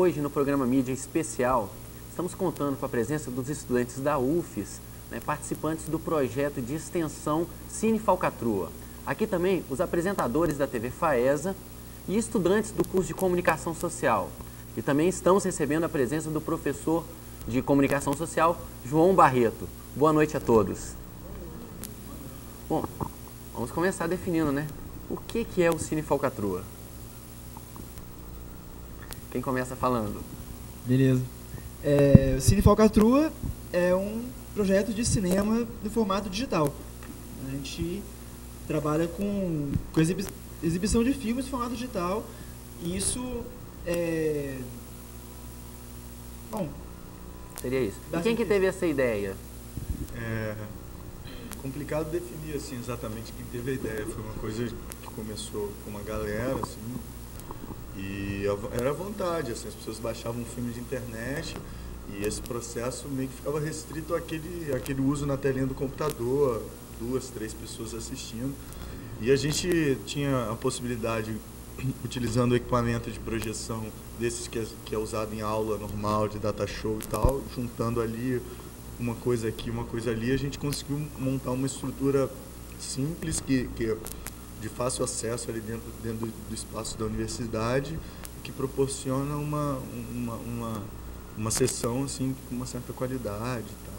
hoje, no programa Mídia Especial, estamos contando com a presença dos estudantes da UFES, né, participantes do projeto de extensão Cine Falcatrua. Aqui também os apresentadores da TV FAESA e estudantes do curso de Comunicação Social. E também estamos recebendo a presença do professor de Comunicação Social, João Barreto. Boa noite a todos. Bom, vamos começar definindo, né? O que é o Cine Falcatrua? Quem começa falando? Beleza. O Cine Falcatrua é um projeto de cinema no formato digital. A gente trabalha com exibição de filmes no formato digital. E isso bom, seria isso. E quem que teve essa ideia? É complicado definir assim, exatamente quem teve a ideia. Foi uma coisa que começou com uma galera, assim, e era à vontade, assim, as pessoas baixavam um filme de internet e esse processo meio que ficava restrito àquele uso na telinha do computador, 2, 3 pessoas assistindo. E a gente tinha a possibilidade, utilizando o equipamento de projeção desses que é usado em aula normal, de data show e tal, juntando ali uma coisa aqui, uma coisa ali, a gente conseguiu montar uma estrutura simples, que de fácil acesso ali dentro do espaço da universidade, que proporciona uma sessão assim, com uma certa qualidade e tal.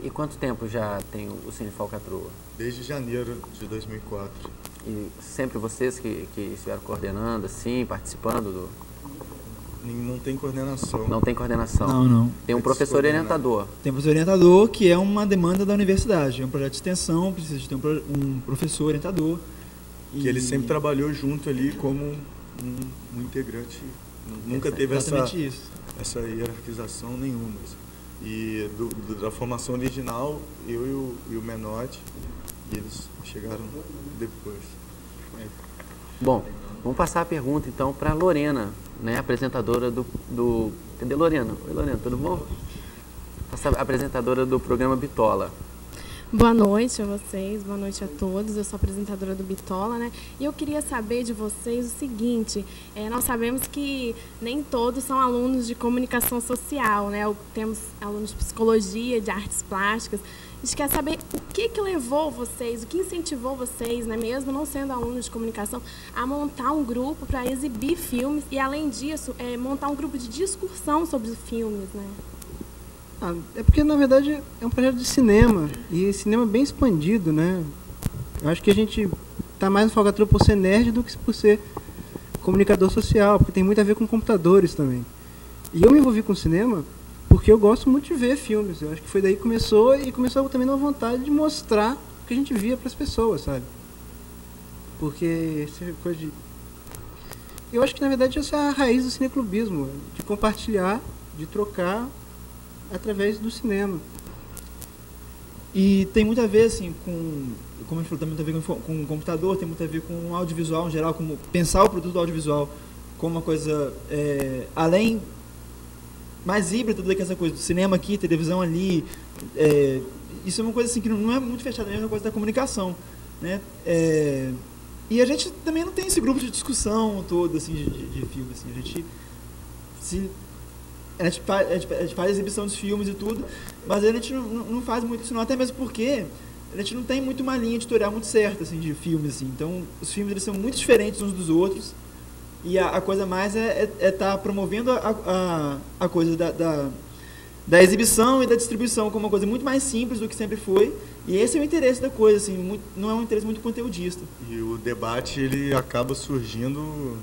E quanto tempo já tem o Cine Falcatrua? Desde janeiro de 2004. E sempre vocês que estiveram coordenando, assim, participando do... Não tem coordenação. Não tem coordenação? Não. Tem um professor orientador? Tem um professor orientador, que é uma demanda da universidade. É um projeto de extensão, precisa de ter um professor orientador. Que ele sempre trabalhou junto ali como um integrante. Nunca teve essa hierarquização nenhuma. E da formação original, eu e o Menotti, eles chegaram depois. Bom, vamos passar a pergunta então para a Lorena, né, apresentadora do... Cadê Lorena? Oi, Lorena, tudo bom? Apresentadora do programa Bitola. Boa noite a vocês, boa noite a todos. Eu sou apresentadora do Bitola, né? E eu queria saber de vocês o seguinte: nós sabemos que nem todos são alunos de comunicação social, né? Temos alunos de psicologia, de artes plásticas. A gente quer saber o que levou vocês, o que incentivou vocês, né, mesmo não sendo alunos de comunicação, a montar um grupo para exibir filmes e, além disso, montar um grupo de discussão sobre os filmes, né? É porque, na verdade, é um projeto de cinema, e cinema bem expandido, né? Eu acho que a gente está mais no Falcatrua por ser nerd do que por ser comunicador social, porque tem muito a ver com computadores também. E eu me envolvi com cinema porque eu gosto muito de ver filmes. Eu acho que foi daí que começou, e começou também na vontade de mostrar o que a gente via para as pessoas, sabe? Porque essa coisa de... Eu acho que, na verdade, essa é a raiz do cineclubismo, de compartilhar, de trocar através do cinema. E tem muito a ver, assim, como a gente falou, tem muito a ver com o computador, tem muito a ver com o audiovisual em geral, como pensar o produto audiovisual como uma coisa, além, mais híbrida do que essa coisa do cinema aqui, televisão ali. Isso é uma coisa assim que não é muito fechada, é a mesma coisa da comunicação, né? E a gente também não tem esse grupo de discussão todo, assim, de filme, assim, a gente faz exibição dos filmes e tudo, mas a gente não faz muito isso não, até mesmo porque a gente não tem muito uma linha editorial muito certa, assim, de filmes, assim. Então, os filmes, eles são muito diferentes uns dos outros, e a coisa mais tá promovendo a coisa da exibição e da distribuição como uma coisa muito mais simples do que sempre foi, e esse é o interesse da coisa, assim, não é um interesse muito conteudista. E o debate, ele acaba surgindo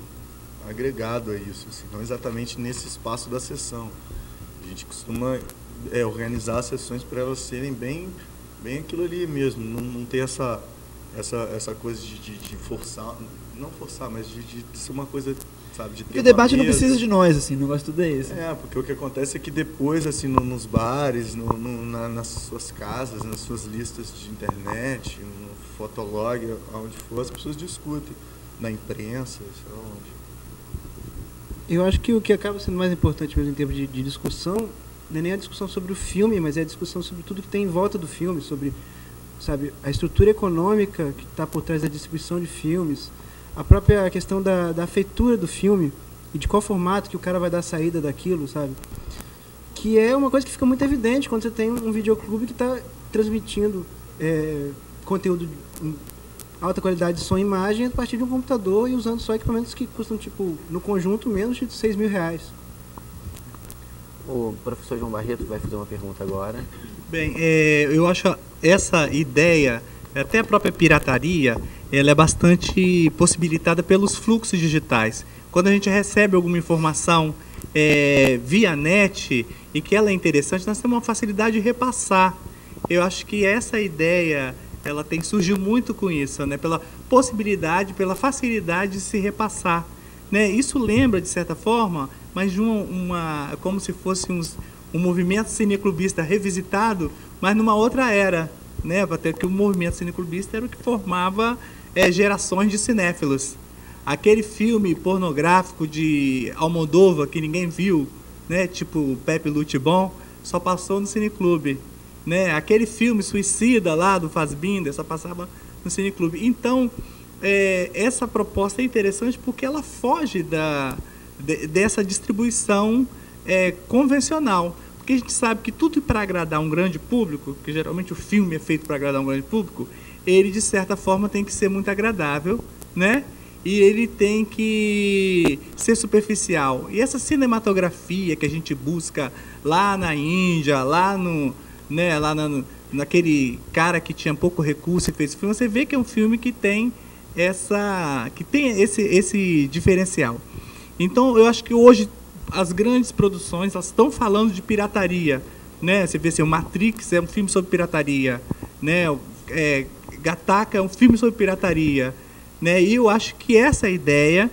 agregado a isso, assim, não exatamente nesse espaço da sessão. A gente costuma organizar as sessões para elas serem bem aquilo ali mesmo, não ter essa coisa de forçar, não forçar, mas de ser uma coisa, sabe, de ter. O debate não precisa de nós, assim, o negócio tudo é esse. Porque o que acontece é que depois, assim, nos bares, nas suas casas, nas suas listas de internet, no Fotolog, onde for, as pessoas discutem, na imprensa, sei lá onde. Eu acho que o que acaba sendo mais importante mesmo em termos de discussão não é nem a discussão sobre o filme, mas é a discussão sobre tudo que tem em volta do filme, sobre, sabe, a estrutura econômica que está por trás da distribuição de filmes, a própria questão da feitura do filme, e de qual formato que o cara vai dar saída daquilo, sabe? Que é uma coisa que fica muito evidente quando você tem um videoclube que está transmitindo conteúdo em alta qualidade de som e imagem a partir de um computador e usando só equipamentos que custam, tipo, no conjunto, menos de R$6.000. O professor João Barreto vai fazer uma pergunta agora. Bem, eu acho essa ideia, até a própria pirataria, ela é bastante possibilitada pelos fluxos digitais. Quando a gente recebe alguma informação via net e que ela é interessante, nós temos uma facilidade de repassar. Eu acho que essa ideia, ela surgiu muito com isso, né? Pela possibilidade, pela facilidade de se repassar, né? Isso lembra, de certa forma, mas de como se fosse um movimento cineclubista revisitado, mas numa outra era, né? Até que o movimento cineclubista era o que formava gerações de cinéfilos. Aquele filme pornográfico de Almodóvar que ninguém viu, né? Tipo Pepe Lutibon, só passou no cineclube, né? Aquele filme Suicida lá do Fassbinder só passava no cineclube. Então, essa proposta é interessante porque ela foge dessa distribuição convencional. Porque a gente sabe que tudo para agradar um grande público, que geralmente o filme é feito para agradar um grande público, ele de certa forma tem que ser muito agradável, né? E ele tem que ser superficial. E essa cinematografia que a gente busca lá na Índia, naquele cara que tinha pouco recurso e fez filme, você vê que é um filme que tem esse diferencial. Então, eu acho que hoje as grandes produções elas estão falando de pirataria, né? Você vê assim, o Matrix é um filme sobre pirataria, né? Gattaca é um filme sobre pirataria, né? E eu acho que essa ideia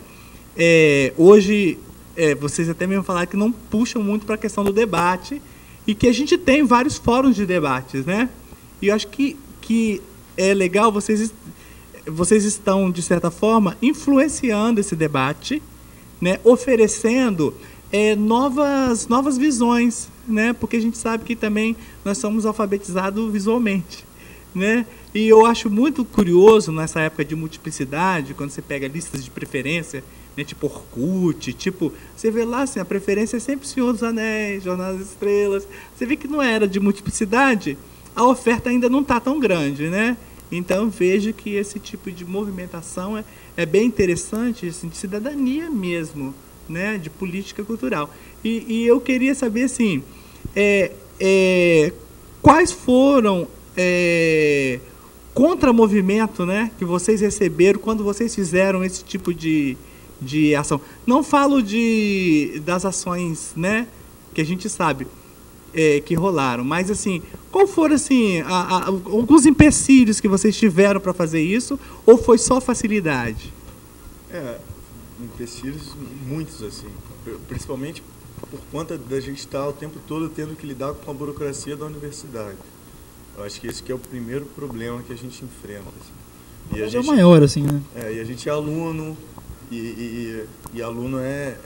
hoje vocês até mesmo falaram que não puxam muito para a questão do debate e que a gente tem vários fóruns de debates, né? E eu acho que é legal, vocês estão, de certa forma, influenciando esse debate, né? Oferecendo novas visões, né? Porque a gente sabe que também nós somos alfabetizados visualmente, né? E eu acho muito curioso nessa época de multiplicidade, quando você pega listas de preferência, né, tipo Orkut, você vê lá assim, a preferência é sempre Senhor dos Anéis, Jornada das Estrelas. Você vê que não era de multiplicidade, a oferta ainda não está tão grande, né? Então vejo que esse tipo de movimentação é bem interessante, assim, de cidadania mesmo, né, de política cultural. E eu queria saber assim, quais foram contra-movimento, né, que vocês receberam quando vocês fizeram esse tipo de ação. Não falo das ações, né, que a gente sabe que rolaram, mas assim, qual foram assim, alguns empecilhos que vocês tiveram para fazer isso, ou foi só facilidade? Empecilhos muitos, assim, principalmente por conta da gente estar o tempo todo tendo que lidar com a burocracia da universidade. Eu acho que esse que é o primeiro problema que a gente enfrenta. Assim. E é o maior, assim, né? E a gente é aluno, e aluno é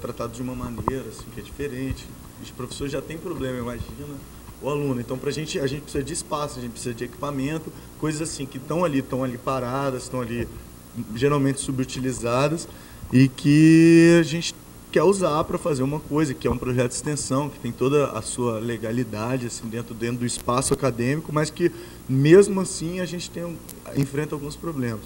tratado de uma maneira assim, que é diferente. Os professores já têm problema, imagina o aluno. Então, a gente precisa de espaço, a gente precisa de equipamento, coisas assim que estão ali paradas, estão ali geralmente subutilizadas e que a gente quer usar para fazer uma coisa, que é um projeto de extensão, que tem toda a sua legalidade assim, dentro do espaço acadêmico, mas que, mesmo assim, a gente enfrenta alguns problemas.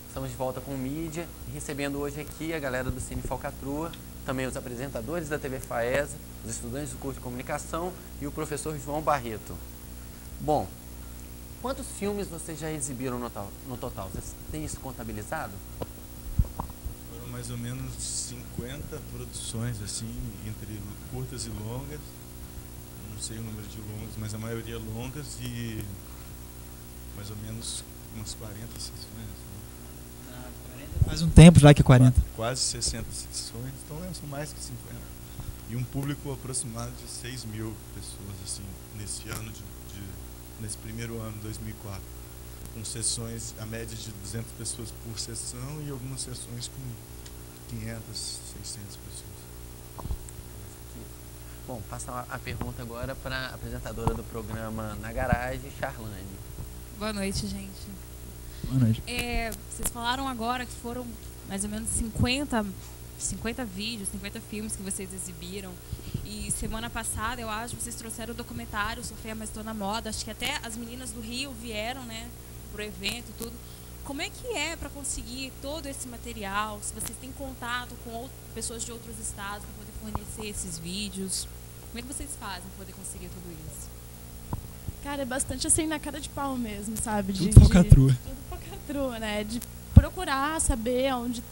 Estamos de volta com o Mídia, recebendo hoje aqui a galera do Cine Falcatrua, também os apresentadores da TV FAESA, os estudantes do curso de comunicação e o professor João Barreto. Bom, quantos filmes vocês já exibiram no total? Vocês têm isso contabilizado? Foram mais ou menos 50 produções, assim, entre curtas e longas. Não sei o número de longas, mas a maioria longas e mais ou menos umas 40 sessões. Faz um tempo já que 40. Quase 60 sessões, então são mais que 50. E um público aproximado de 6 mil pessoas, assim, nesse primeiro ano, 2004. Com sessões, a média de 200 pessoas por sessão e algumas sessões com 500, 600 pessoas. Bom, passa a pergunta agora para a apresentadora do programa Na Garagem, Charlane. Boa noite, gente. Boa noite. Vocês falaram agora que foram mais ou menos 50 vídeos, 50 filmes que vocês exibiram. E semana passada, eu acho, vocês trouxeram o documentário Sofia, Mas Tô na Moda. Acho que até as meninas do Rio vieram, né, pro evento e tudo. Como é que é para conseguir todo esse material? Se vocês têm contato com pessoas de outros estados para poder fornecer esses vídeos? Como é que vocês fazem para poder conseguir tudo isso? Cara, é bastante assim na cara de pau mesmo, sabe? Tudo falcatrua. Tudo falcatrua, né? De procurar saber onde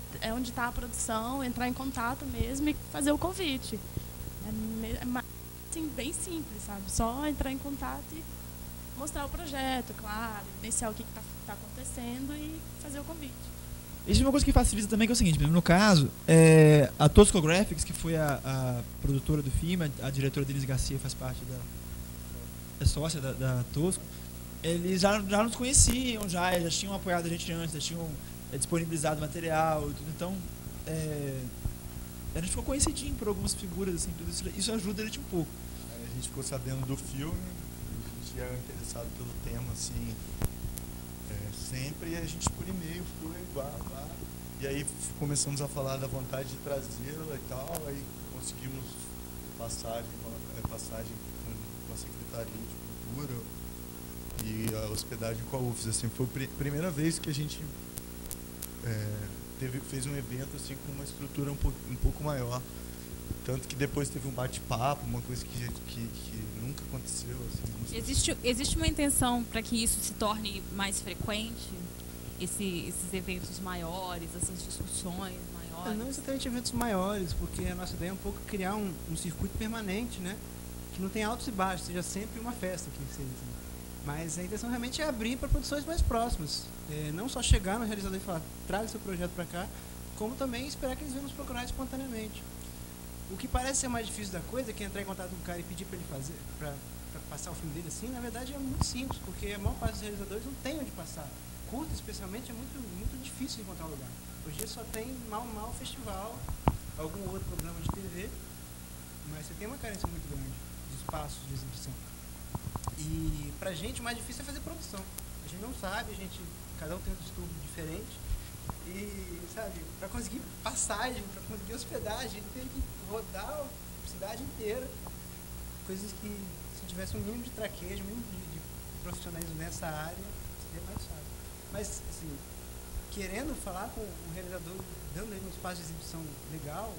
está a produção, entrar em contato mesmo e fazer o convite. É assim, bem simples, sabe? Só entrar em contato e mostrar o projeto, claro, iniciar o que está acontecendo e fazer o convite. Existe uma coisa que facilita também, que é o seguinte, no caso, a Tosco Graphics, que foi a produtora do filme, a diretora Denise Garcia faz parte é sócia da Tosco, eles já nos conheciam, já tinham apoiado a gente antes, já tinham disponibilizado material e tudo, então a gente ficou conhecidinho por algumas figuras, assim, tudo isso ajuda a gente um pouco. A gente ficou sabendo do filme, a gente era interessado pelo tema, assim, sempre, e a gente por e-mail foi, e aí começamos a falar da vontade de trazê-la e tal, aí conseguimos passagem com a Secretaria de Cultura e a hospedagem com a UFES, assim, foi a primeira vez que a gente fez um evento assim com uma estrutura um pouco maior, tanto que depois teve um bate-papo, uma coisa que nunca aconteceu, assim. Existe uma intenção para que isso se torne mais frequente, esses eventos maiores, essas discussões maiores? Não exatamente eventos maiores, porque a nossa ideia é um pouco criar um circuito permanente, né? Que não tenha altos e baixos, seja sempre uma festa que seja. Mas a intenção realmente é abrir para produções mais próximas. Não só chegar no realizador e falar, traga seu projeto para cá, como também esperar que eles venham nos procurar espontaneamente. O que parece ser mais difícil da coisa é que entrar em contato com o cara e pedir para ele fazer, para passar o filme dele assim, na verdade é muito simples, porque a maior parte dos realizadores não tem onde passar. Curto, especialmente, é muito, muito difícil de encontrar um lugar. Hoje em dia só tem mal festival, algum outro programa de TV, mas você tem uma carência muito grande de espaços de exibição. E pra gente o mais difícil é fazer produção. A gente não sabe, cada um tem um distúrbio diferente. E, sabe, pra conseguir passagem, pra conseguir hospedagem, a gente tem que rodar a cidade inteira. Coisas que, se tivesse um mínimo de traquejo, um mínimo de profissionalismo nessa área, seria mais fácil. Mas, assim, querendo falar com o realizador, dando ele um espaço de exibição legal,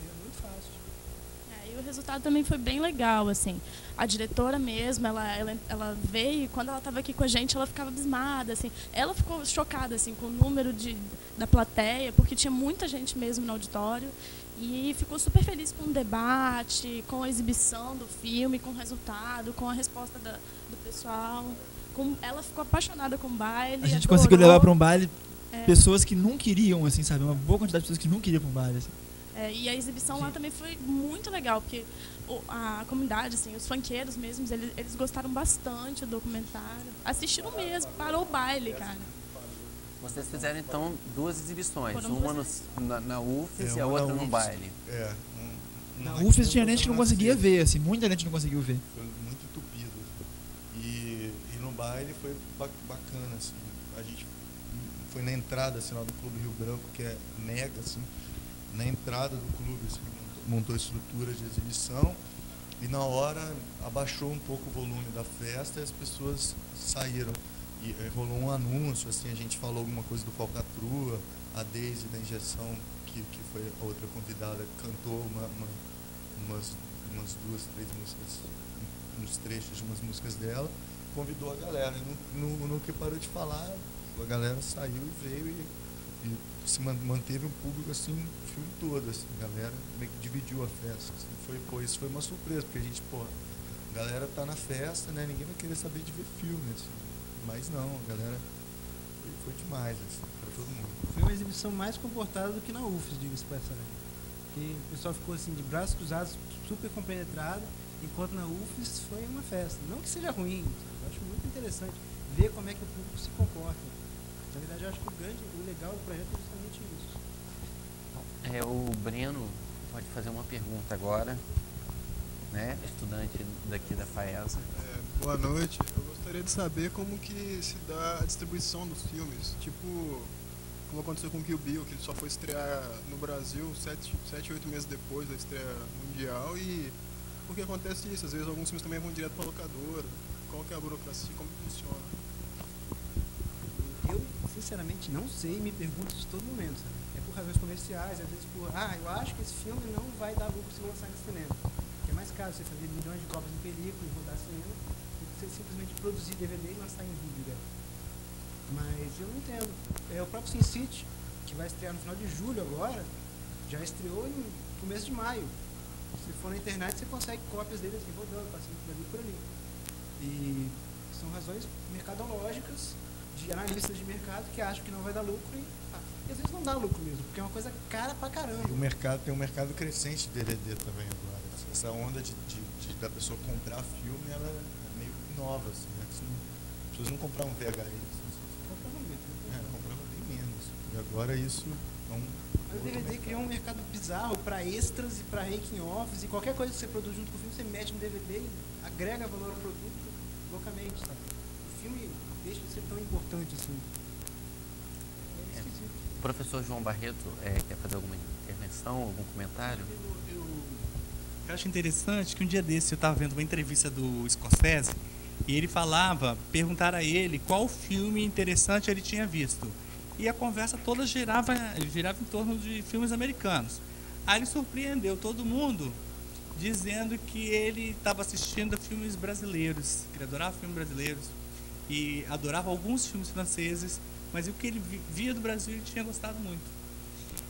é muito fácil. E o resultado também foi bem legal, assim. A diretora mesmo, ela veio e quando ela estava aqui com a gente, ela ficava abismada, assim. Ela ficou chocada, assim, com o número da plateia, porque tinha muita gente mesmo no auditório. E ficou super feliz com o debate, com a exibição do filme, com o resultado, com a resposta do pessoal. Ela ficou apaixonada com o baile. A gente adorou. conseguiu levar para um baile pessoas que não queriam, assim, sabe? Uma boa quantidade de pessoas que não queriam para um baile. Assim. E a exibição lá também foi muito legal, porque a comunidade, assim, os funkeiros mesmos, eles gostaram bastante do documentário. Assistiram mesmo, parou o baile, cara. Vocês fizeram, então, 2 exibições. Foram uma 2 na UFES e a outra no baile. Na UFES tinha gente que não conseguia ver, assim, muita gente não conseguiu ver. Foi muito entupido. E no baile foi bacana, assim. A gente foi na entrada, assim, lá do Clube Rio Branco, que é mega, assim. Na entrada do clube, assim, montou estrutura de exibição. E na hora abaixou um pouco o volume da festa e as pessoas saíram. E rolou um anúncio, assim, a gente falou alguma coisa do Falcatrua, a Deise da Injeção, que foi a outra convidada, cantou umas 2, 3 músicas, uns trechos de umas músicas dela, convidou a galera. E no que parou de falar, a galera saiu e veio e se manteve um público assim o filme todo, assim, a galera meio que dividiu a festa. Assim, isso foi uma surpresa, porque a gente, a galera tá na festa, né? Ninguém vai querer saber de ver filme, assim. Mas não, a galera foi demais, assim, pra todo mundo. Foi uma exibição mais comportada do que na UFES, diga-se passagem. Porque o pessoal ficou assim, de braços cruzados, super compenetrado, enquanto na UFES foi uma festa. Não que seja ruim, eu acho muito interessante ver como é que o público se comporta. Na verdade, eu acho que o legal do projeto é justamente isso. O Breno pode fazer uma pergunta agora, né? Estudante daqui da FAESA. Boa noite. Eu gostaria de saber como que se dá a distribuição dos filmes. Tipo, como aconteceu com Kill Bill, que ele só foi estrear no Brasil 7, 8 meses depois da estreia mundial. E por que acontece isso? Às vezes alguns filmes também vão direto para a locadora. Qual que é a burocracia? Como funciona? Eu, sinceramente, não sei, me pergunto isso todo momento, sabe? É por razões comerciais, às vezes por, eu acho que esse filme não vai dar lucro se lançar no cinema. Porque é mais caro você fazer milhões de cópias em película e rodar cinema, do que você simplesmente produzir DVD e lançar em vídeo, né? Mas eu não entendo. O próprio Sin City, que vai estrear no final de julho agora, já estreou no começo de maio. Se for na internet, você consegue cópias dele assim, rodando, passando por ali e por ali. E são razões mercadológicas de analistas de mercado que acham que não vai dar lucro e às vezes não dá lucro mesmo, porque é uma coisa cara pra caramba. E tem um mercado crescente de DVD também agora. Essa onda da pessoa comprar filme, ela é meio nova, assim, né? As pessoas não compravam VHS. Compravam bem menos. E agora isso é o DVD criou um mercado bizarro para extras e para making-offs e qualquer coisa que você produz junto com o filme, você mete no DVD e agrega valor ao produto loucamente, sabe? O filme deixa de ser tão importante assim. O professor João Barreto quer fazer alguma intervenção, algum comentário? Eu acho interessante que um dia desse eu estava vendo uma entrevista do Scorsese e ele perguntaram a ele qual filme interessante ele tinha visto. E a conversa toda girava em torno de filmes americanos. Aí ele surpreendeu todo mundo dizendo que ele estava assistindo a filmes brasileiros, que ele adorava filmes brasileiros e adorava alguns filmes franceses, mas o que ele via do Brasil ele tinha gostado muito.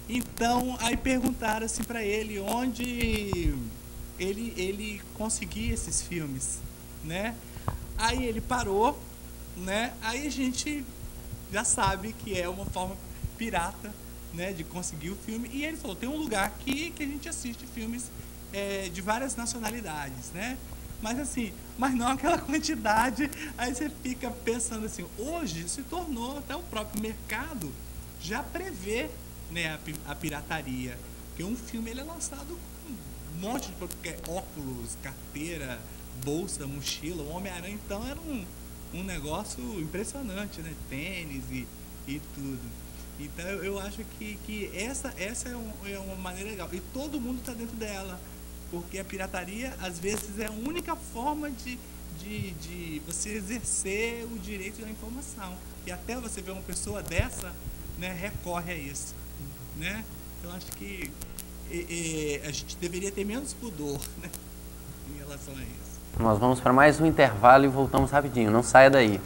Então, aí perguntaram assim para ele onde ele conseguia esses filmes, né? Aí ele parou, né? Aí a gente já sabe que é uma forma pirata, né, de conseguir o filme. E ele falou, tem um lugar aqui que a gente assiste filmes de várias nacionalidades, né? Mas assim, não aquela quantidade. Aí você fica pensando assim, hoje se tornou, até o próprio mercado já prevê, né, a pirataria. Porque um filme ele é lançado com um monte de óculos, carteira, bolsa, mochila. O Homem-Aranha então era um negócio impressionante, né? Tênis e tudo. Então eu acho que essa é uma maneira legal. E todo mundo está dentro dela. Porque a pirataria, às vezes, é a única forma de você exercer o direito da informação. E até você ver uma pessoa dessa, né, recorre a isso. Né? Eu acho que a gente deveria ter menos pudor, né, em relação a isso. Nós vamos para mais um intervalo e voltamos rapidinho. Não saia daí.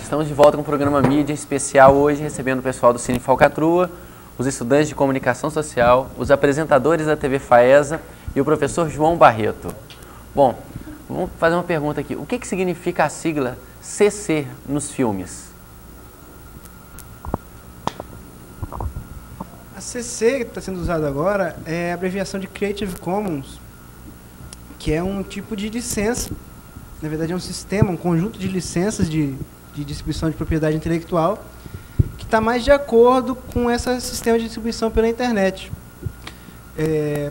Estamos de volta com o programa Mídia Especial, hoje recebendo o pessoal do Cine Falcatrua, os estudantes de Comunicação Social, os apresentadores da TV FAESA e o professor João Barreto. Bom, vamos fazer uma pergunta aqui. O que significa a sigla CC nos filmes? A CC que está sendo usada agora é a abreviação de Creative Commons, que é um tipo de licença. Na verdade é um sistema, um conjunto de licenças de distribuição de propriedade intelectual que está mais de acordo com esse sistema de distribuição pela internet.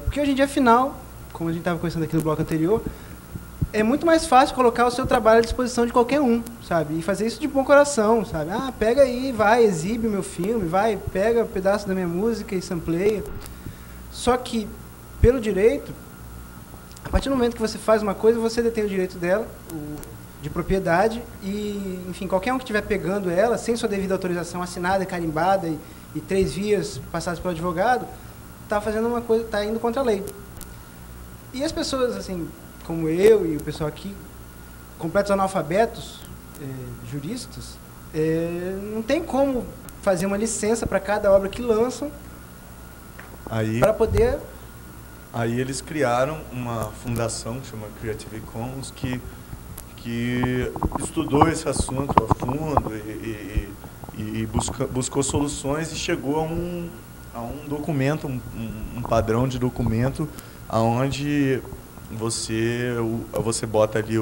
Porque hoje em dia, afinal, como a gente estava conversando aqui no bloco anterior, é muito mais fácil colocar o seu trabalho à disposição de qualquer um, sabe? E fazer isso de bom coração, sabe? Ah, pega aí, vai, exibe o meu filme, vai, pega um pedaço da minha música e sampleia. Só que, pelo direito, a partir do momento que você faz uma coisa, você detém o direito dela, de propriedade, e, enfim, qualquer um que estiver pegando ela, sem sua devida autorização assinada, carimbada e 3 vias passadas pelo advogado, está fazendo uma coisa, está indo contra a lei. E as pessoas, assim, como eu e o pessoal aqui, completos analfabetos, juristas, não tem como fazer uma licença para cada obra que lançam para poder... Aí eles criaram uma fundação que chama Creative Commons, que estudou esse assunto a fundo e buscou soluções e chegou a um documento, um padrão de documento, onde você bota ali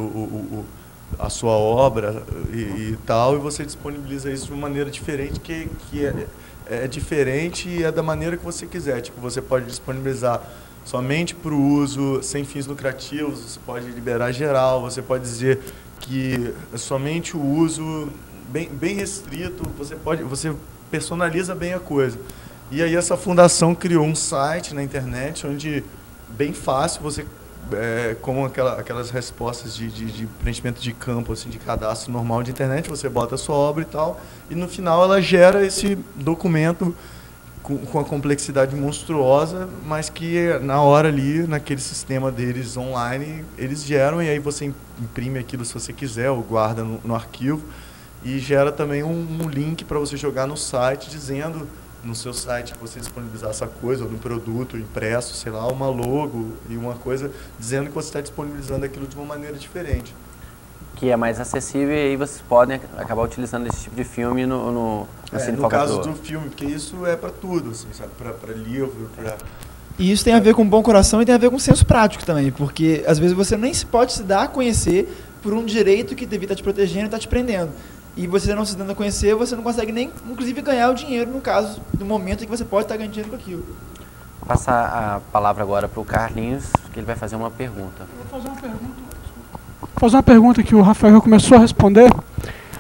a sua obra e tal, e você disponibiliza isso de uma maneira diferente, que é diferente e é da maneira que você quiser. Tipo, você pode disponibilizar somente para o uso sem fins lucrativos, você pode liberar geral, você pode dizer que somente o uso bem restrito, você personaliza bem a coisa. E aí essa fundação criou um site na internet onde, bem fácil, você, como aquelas respostas de preenchimento de campo, assim, de cadastro normal de internet, você bota a sua obra e tal, e no final ela gera esse documento com a complexidade monstruosa, mas que na hora ali, naquele sistema deles online, eles geram, e aí você imprime aquilo se você quiser, ou guarda no arquivo, e gera também um link para você jogar no site, dizendo no seu site que você disponibilizar essa coisa, ou no produto impresso, sei lá, uma logo e uma coisa, dizendo que você está disponibilizando aquilo de uma maneira diferente. Que é mais acessível, e aí vocês podem acabar utilizando esse tipo de filme no Cine Falcatrua. No caso do filme, porque isso é para tudo, assim, sabe? Para livro, para... E isso tem a ver com bom coração e tem a ver com senso prático também, porque às vezes você nem pode se dar a conhecer por um direito que devia estar te protegendo e está te prendendo. E você não se dando a conhecer, você não consegue nem, inclusive, ganhar o dinheiro, no caso, do momento em que você pode estar ganhando dinheiro com aquilo. Vou passar a palavra agora para o Carlinhos, que ele vai fazer uma pergunta. Eu vou fazer uma pergunta que o Rafael já começou a responder.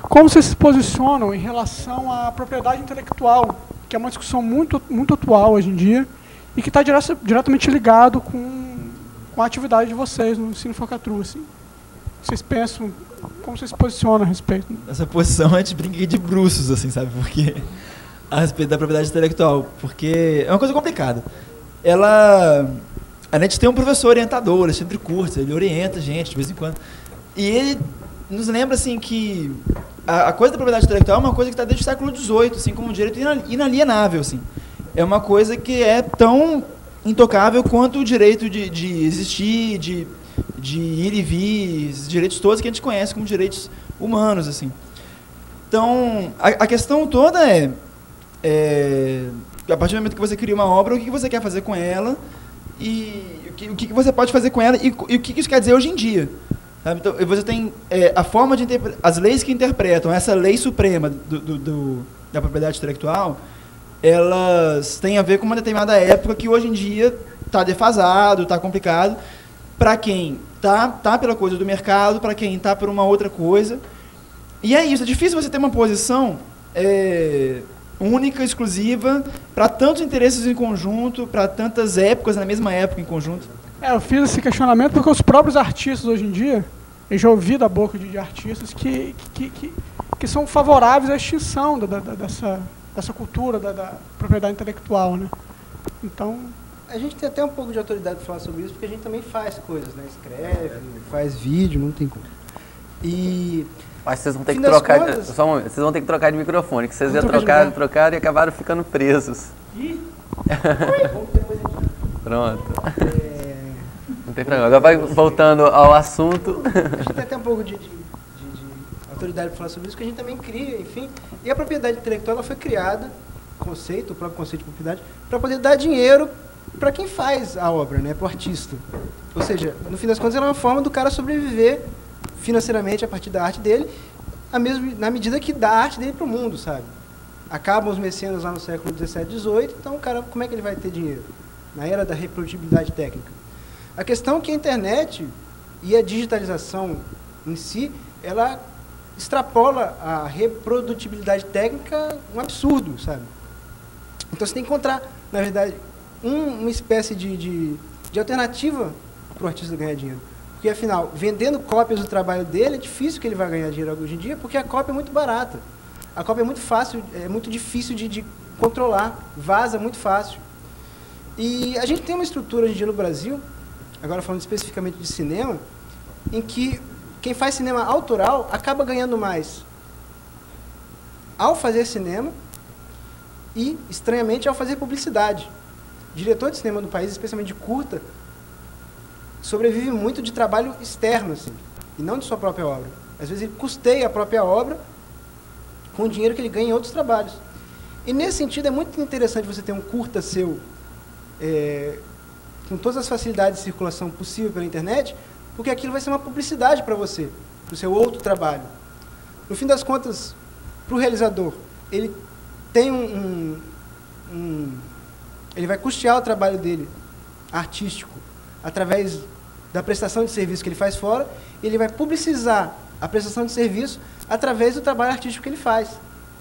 Como vocês se posicionam em relação à propriedade intelectual, que é uma discussão muito atual hoje em dia, e que está diretamente ligado com a atividade de vocês no Cine Falcatrua, assim? Vocês pensam, como vocês se posicionam a respeito? Essa posição a gente brinca de bruços, assim, sabe? Porque a respeito da propriedade intelectual, porque é uma coisa complicada. A gente tem um professor orientador, Alexandre Kurtz, ele orienta a gente de vez em quando, e ele nos lembra, assim, que a coisa da propriedade intelectual é uma coisa que está desde o século XVIII, assim, como um direito inalienável, assim. É uma coisa que é tão intocável quanto o direito de existir, de ir e vir, os direitos todos que a gente conhece como direitos humanos, assim. Então, a questão toda é a partir do momento que você cria uma obra, o que você quer fazer com ela e o que você pode fazer com ela e o que isso quer dizer hoje em dia. Sabe? Então, você tem a forma de as leis que interpretam essa lei suprema da propriedade intelectual, elas têm a ver com uma determinada época que hoje em dia está defasado, está complicado, para quem tá pela coisa do mercado, para quem está por uma outra coisa. E é isso, é difícil você ter uma posição única, exclusiva, para tantos interesses em conjunto, para tantas épocas na mesma época em conjunto. Eu fiz esse questionamento porque os próprios artistas hoje em dia, eu já ouvi da boca de artistas que são favoráveis à extinção dessa cultura da propriedade intelectual, né? Então, a gente tem até um pouco de autoridade para falar sobre isso, porque a gente também faz coisas, né? Escreve, faz vídeo, não tem como. Mas vocês vão ter que trocar. Só um momento, vocês vão ter que trocar de microfone, que vocês já trocaram e acabaram ficando presos. Pronto. Não tem problema. Agora vai voltando ao assunto. A gente tem até um pouco de autoridade para falar sobre isso, que a gente também cria, enfim. E a propriedade intelectual ela foi criada, o próprio conceito de propriedade, para poder dar dinheiro para quem faz a obra, né? Para o artista. Ou seja, no fim das contas, ela é uma forma do cara sobreviver financeiramente a partir da arte dele, na medida que dá a arte dele para o mundo, sabe? Acabam os mecenas lá no século XVII, XVIII, então o cara, como é que ele vai ter dinheiro? Na era da reprodutibilidade técnica. A questão é que a internet e a digitalização em si, ela extrapola a reprodutibilidade técnica um absurdo, sabe? Então você tem que encontrar, na verdade, uma espécie de alternativa para o artista ganhar dinheiro. Porque, afinal, vendendo cópias do trabalho dele, é difícil que ele vá ganhar dinheiro hoje em dia, porque a cópia é muito barata. A cópia é muito fácil, é muito difícil de controlar, vaza muito fácil. E a gente tem uma estrutura hoje em dia no Brasil, agora falando especificamente de cinema, em que quem faz cinema autoral acaba ganhando mais ao fazer cinema e, estranhamente, ao fazer publicidade. O diretor de cinema do país, especialmente de curta, sobrevive muito de trabalho externo, assim, e não de sua própria obra. Às vezes ele custeia a própria obra com o dinheiro que ele ganha em outros trabalhos. E, nesse sentido, é muito interessante você ter um curta seu com todas as facilidades de circulação possível pela internet, porque aquilo vai ser uma publicidade para você, para o seu outro trabalho. No fim das contas, para o realizador, ele tem ele vai custear o trabalho dele, artístico, através da prestação de serviço que ele faz fora, e ele vai publicizar a prestação de serviço através do trabalho artístico que ele faz,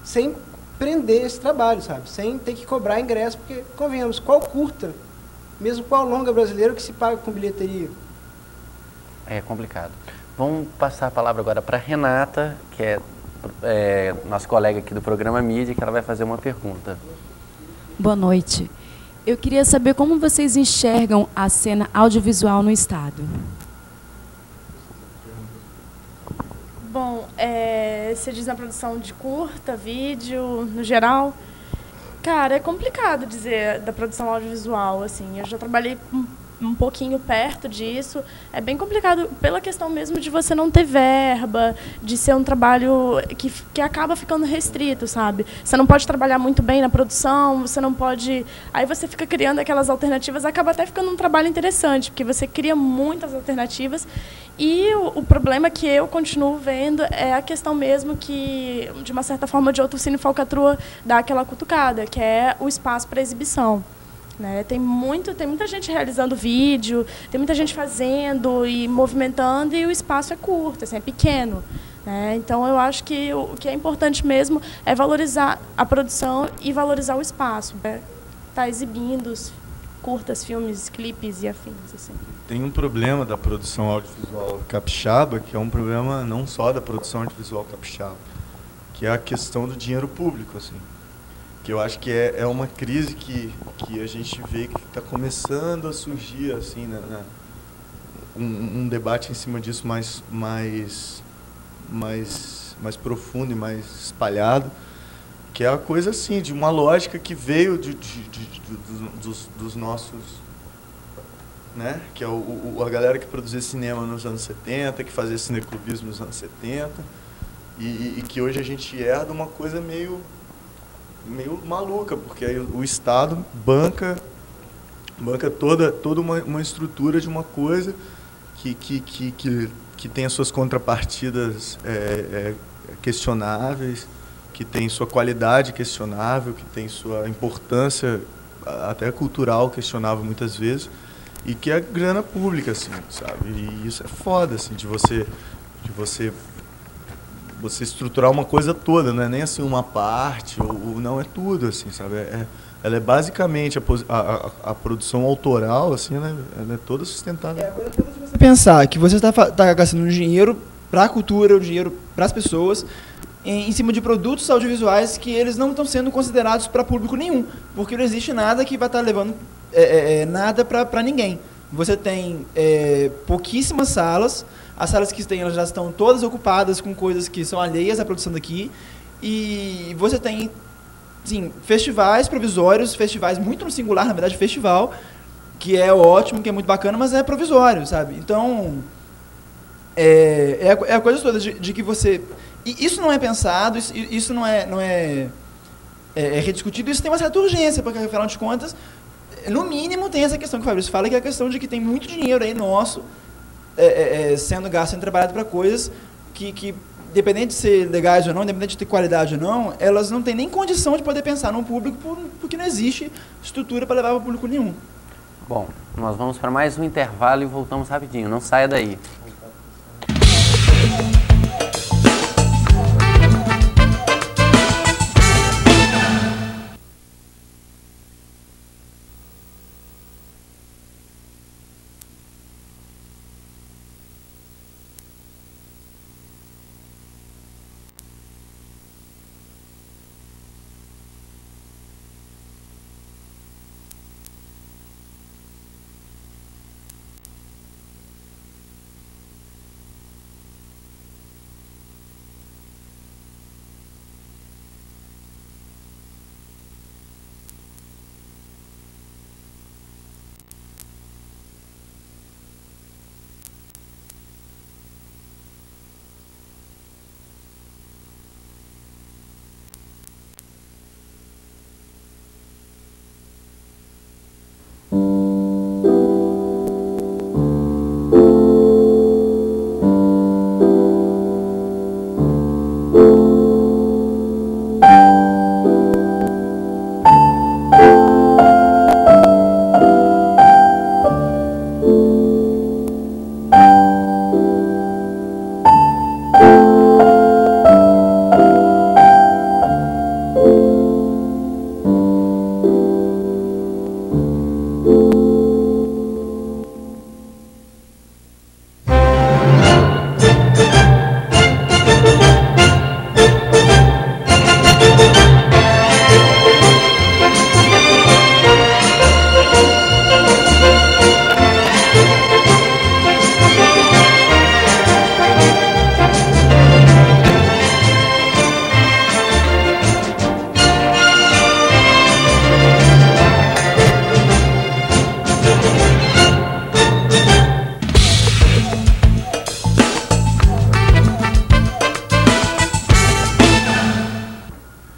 sem prender esse trabalho, sabe? Sem ter que cobrar ingresso, porque, convenhamos, qual curta, mesmo qual longa brasileiro que se paga com bilheteria? É complicado. Vamos passar a palavra agora para a Renata, que é nossa colega aqui do programa Mídia, que ela vai fazer uma pergunta. Boa noite. Eu queria saber como vocês enxergam a cena audiovisual no Estado. Bom, você diz na produção de curta, vídeo, no geral. Cara, é complicado dizer da produção audiovisual, assim. Eu já trabalhei um pouquinho perto disso. É bem complicado pela questão mesmo de você não ter verba, de ser um trabalho que acaba ficando restrito, sabe? Você não pode trabalhar muito bem na produção, você não pode... Aí você fica criando aquelas alternativas, acaba até ficando um trabalho interessante, porque você cria muitas alternativas. E o problema que eu continuo vendo é a questão mesmo que, de uma certa forma ou de outra, o Cine Falcatrua dá aquela cutucada, que é o espaço para exibição. Né? Tem muita gente realizando vídeo, tem muita gente fazendo e movimentando, e o espaço é curto, assim, é pequeno. Né? Então, eu acho que o que é importante mesmo é valorizar a produção e valorizar o espaço. Tá exibindo os curtas, filmes, clipes e afins. Assim. Tem um problema da produção audiovisual capixaba, que é um problema não só da produção audiovisual capixaba, que é a questão do dinheiro público, assim. Que eu acho que é uma crise que a gente vê que está começando a surgir, assim, um debate em cima disso mais profundo e mais espalhado, que é a coisa assim, de uma lógica que veio dos nossos, né? Que é a galera que produzia cinema nos anos 70, que fazia cineclubismo nos anos 70, e que hoje a gente herda uma coisa meio maluca, porque aí o Estado banca toda uma estrutura de uma coisa que tem as suas contrapartidas questionáveis, que tem sua qualidade questionável, que tem sua importância até cultural questionável muitas vezes, e que é grana pública, assim, sabe? E isso é foda, assim, de você estruturar uma coisa toda, não é nem assim uma parte, ou não, é tudo, assim, sabe? Ela é basicamente a produção autoral, assim, né? Ela é toda sustentável. É a coisa toda de você pensar que você está gastando dinheiro para a cultura, o dinheiro para as pessoas, em cima de produtos audiovisuais que eles não estão sendo considerados para público nenhum, porque não existe nada que vai estar levando nada para ninguém. Você tem pouquíssimas salas, as salas que tem elas já estão todas ocupadas com coisas que são alheias à produção daqui, e você tem, sim, festivais provisórios, festivais muito no singular, na verdade, festival, que é ótimo, que é muito bacana, mas é provisório, sabe? Então, é a coisa toda de que você... E isso não é pensado, isso não é rediscutido, isso tem uma certa urgência, porque, afinal de contas, no mínimo tem essa questão que o Fabrício fala, que é a questão de que tem muito dinheiro aí nosso sendo gasto, sendo trabalhado para coisas que, independente de ser legais ou não, independente de ter qualidade ou não, elas não têm nem condição de poder pensar num público, porque não existe estrutura para levar para público nenhum. Bom, nós vamos para mais um intervalo e voltamos rapidinho, não saia daí.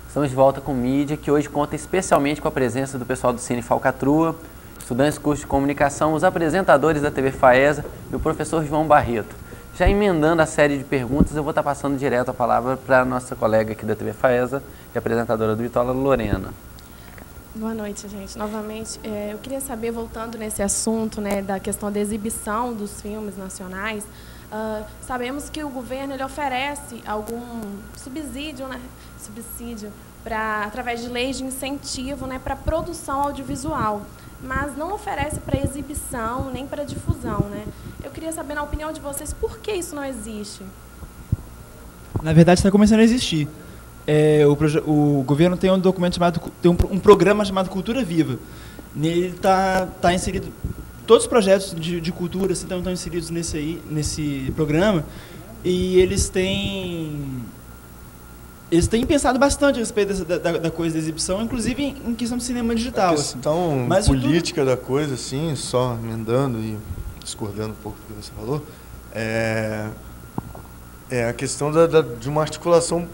Estamos de volta com Mídia, que hoje conta especialmente com a presença do pessoal do Cine Falcatrua, estudantes do curso de comunicação, os apresentadores da TV Faesa e o professor João Barreto. Já emendando a série de perguntas, eu vou estar passando direto a palavra para a nossa colega aqui da TV Faesa e apresentadora do Bitola, Lorena. Boa noite, gente. Novamente, eu queria saber, voltando nesse assunto, né, da questão da exibição dos filmes nacionais, sabemos que o governo ele oferece algum subsídio através de leis de incentivo, né, para produção audiovisual, mas não oferece para exibição nem para difusão, né? Eu queria saber, na opinião de vocês, por que isso não existe? Na verdade, está começando a existir. O governo tem um documento chamado, tem um programa chamado Cultura Viva. Nele está inserido todos os projetos de cultura estão inseridos nesse programa, e eles têm pensado bastante a respeito da coisa da exibição, inclusive em questão de cinema digital. A questão política da coisa, assim, só emendando e discordando um pouco do que você falou, é a questão de uma articulação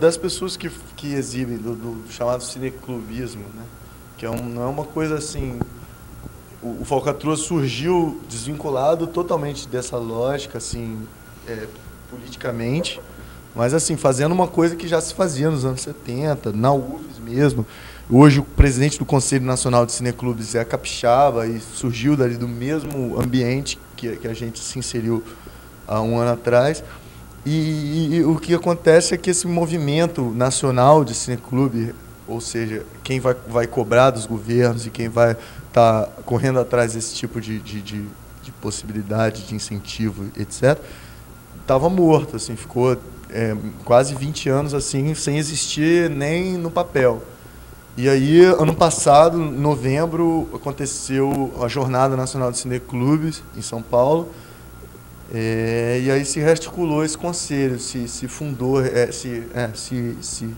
das pessoas que exibem, do chamado cineclubismo, né? Que não é uma coisa assim... O Falcatrua surgiu desvinculado totalmente dessa lógica, assim, politicamente, Mas, assim, fazendo uma coisa que já se fazia nos anos 70, na UFES mesmo. Hoje, o presidente do Conselho Nacional de Cineclubes é capixaba e surgiu dali do mesmo ambiente que a gente se inseriu há um ano atrás. E o que acontece é que esse movimento nacional de cineclube, ou seja, quem vai cobrar dos governos e quem vai estar correndo atrás desse tipo de possibilidade, de incentivo, etc., estava morto, assim, ficou quase 20 anos assim, sem existir nem no papel. E aí, ano passado, em novembro, aconteceu a Jornada Nacional de Cineclubes, em São Paulo, e aí se rearticulou esse conselho, se fundou, se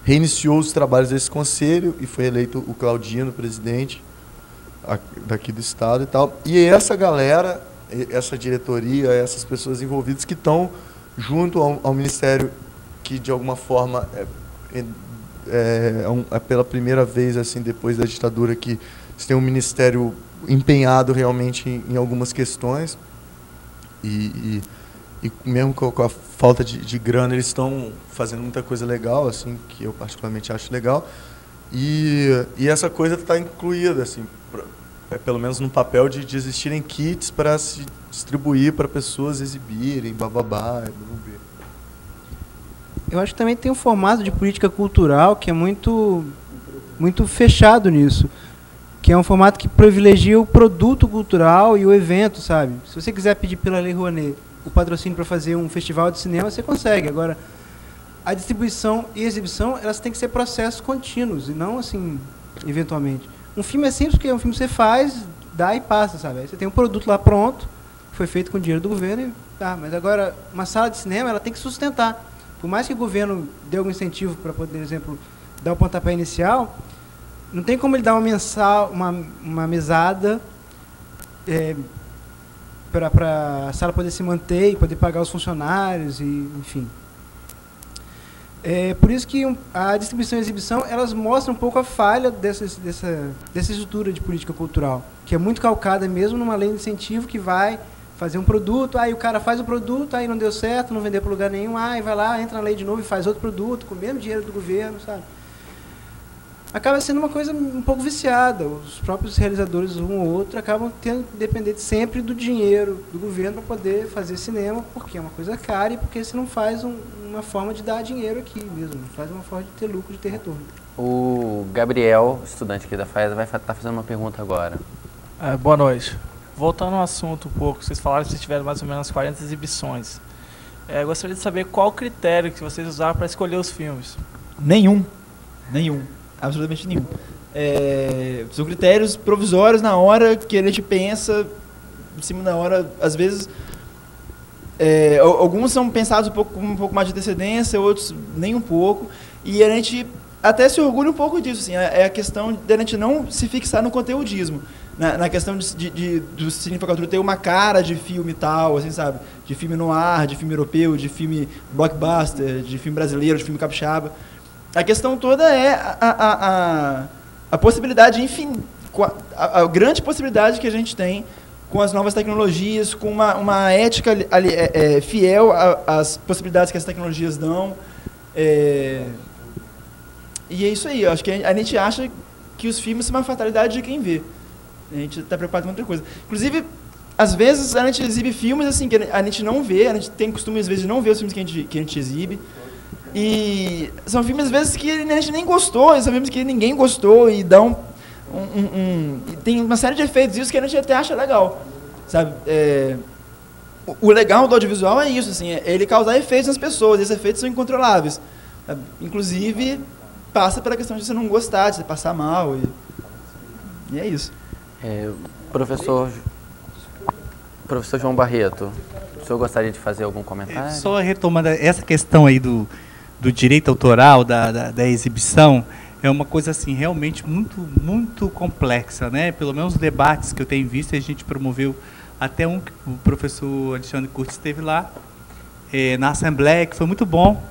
reiniciou os trabalhos desse conselho e foi eleito o Claudino, presidente daqui do estado e tal. E essa galera, essa diretoria, essas pessoas envolvidas que estão junto ao Ministério, que de alguma forma é pela primeira vez, assim, depois da ditadura, que se tem um ministério empenhado realmente em algumas questões. E mesmo com a falta de grana, eles estão fazendo muita coisa legal, assim, que eu particularmente acho legal. E essa coisa está incluída, assim, pelo menos no papel de existirem kits para se distribuir para pessoas exibirem, bababá, vamos ver. Eu acho que também tem um formato de política cultural que é muito fechado nisso, que é um formato que privilegia o produto cultural e o evento, sabe? Se você quiser pedir pela Lei Rouanet o patrocínio para fazer um festival de cinema, você consegue. Agora, a distribuição e exibição, elas têm que ser processos contínuos, e não, assim, eventualmente. Um filme é simples, porque é um filme que você faz, dá e passa, sabe? Aí você tem um produto lá pronto, foi feito com dinheiro do governo, e tá. Mas agora, uma sala de cinema, ela tem que sustentar. Por mais que o governo dê algum incentivo para, por exemplo, dar o pontapé inicial, não tem como ele dar uma mesada para a sala poder se manter e poder pagar os funcionários, e, enfim. Por isso que a distribuição e a exibição, elas mostram um pouco a falha dessa estrutura de política cultural, que é muito calcada mesmo numa lei de incentivo que vai fazer um produto, aí o cara faz o produto, aí não deu certo, não vendeu para lugar nenhum, aí vai lá, entra na lei de novo e faz outro produto com o mesmo dinheiro do governo, sabe? Acaba sendo uma coisa um pouco viciada. Os próprios realizadores, um ou outro, acabam tendo que depender sempre do dinheiro do governo para poder fazer cinema, porque é uma coisa cara e porque você não faz uma forma de dar dinheiro aqui mesmo, não faz uma forma de ter lucro, de ter retorno. O Gabriel, estudante aqui da FAES, vai estar fazendo uma pergunta agora. Boa noite. Voltando ao assunto um pouco, vocês falaram que vocês tiveram mais ou menos 40 exibições. Eu gostaria de saber qual o critério que vocês usaram para escolher os filmes. Nenhum. Absolutamente nenhum. São critérios provisórios na hora que a gente pensa, em cima da hora, às vezes, alguns são pensados com um pouco mais de antecedência, outros nem um pouco, e a gente até se orgulha um pouco disso, assim, é a questão de a gente não se fixar no conteudismo, na questão do cinefacatura ter uma cara de filme e tal, assim, sabe, de filme noir, de filme europeu, de filme blockbuster, de filme brasileiro, de filme capixaba. A questão toda é a possibilidade, enfim, a grande possibilidade que a gente tem com as novas tecnologias, com uma ética fiel às possibilidades que as tecnologias dão. E é isso aí, eu acho que a gente acha que os filmes são uma fatalidade de quem vê. A gente está preocupado com outra coisa. Inclusive, às vezes, a gente exibe filmes assim, que a gente não vê, a gente tem costume, às vezes, de não ver os filmes que a gente exibe. E são filmes, às vezes, que a gente nem gostou, são filmes que ninguém gostou, e dão e tem uma série de efeitos, isso que a gente até acha legal, sabe? O legal do audiovisual é isso, assim, é ele causar efeitos nas pessoas, e esses efeitos são incontroláveis, sabe? Inclusive, passa pela questão de você não gostar, de você passar mal, e é isso. Professor João Barreto, o senhor gostaria de fazer algum comentário? Só retomando essa questão aí do direito autoral, da exibição, é uma coisa assim realmente muito complexa, né? Pelo menos os debates que eu tenho visto, a gente promoveu até o professor Alexandre Curtis esteve lá na Assembleia, que foi muito bom,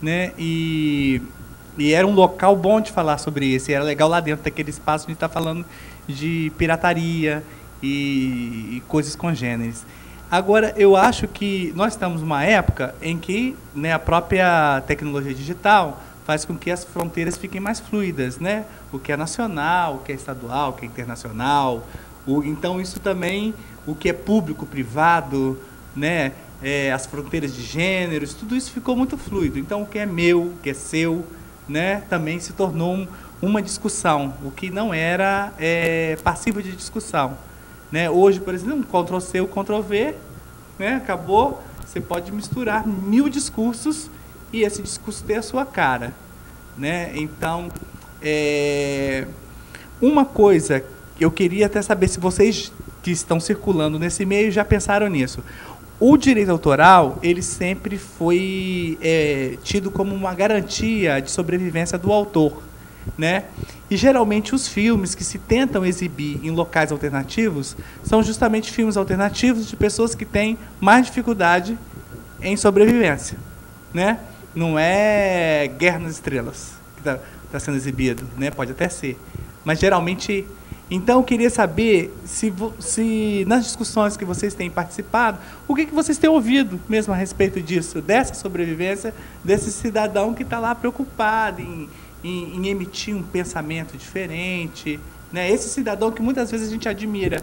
né? E era um local bom de falar sobre isso, e era legal lá dentro daquele espaço a gente está falando de pirataria e coisas congêneres. Agora, eu acho que nós estamos numa época em que, né, a própria tecnologia digital faz com que as fronteiras fiquem mais fluidas, né? O que é nacional, o que é estadual, o que é internacional. Então, isso também, o que é público, privado, né? As fronteiras de gêneros, tudo isso ficou muito fluido. Então, o que é meu, o que é seu, né? Também se tornou uma discussão, o que não era passível de discussão. Né? Hoje, por exemplo, um Ctrl-C, um Ctrl-V, né? Acabou, você pode misturar 1000 discursos e esse discurso ter a sua cara. Né? Então, uma coisa que eu queria até saber se vocês que estão circulando nesse meio já pensaram nisso. O direito autoral, ele sempre foi tido como uma garantia de sobrevivência do autor, né? E geralmente os filmes que se tentam exibir em locais alternativos são justamente filmes alternativos de pessoas que têm mais dificuldade em sobrevivência, né? Não é Guerra nas Estrelas que está sendo exibido, né? Pode até ser, mas geralmente. Então, eu queria saber se nas discussões que vocês têm participado, o que vocês têm ouvido mesmo a respeito disso, dessa sobrevivência, desse cidadão que está lá preocupado em emitir um pensamento diferente, né? Esse cidadão que muitas vezes a gente admira,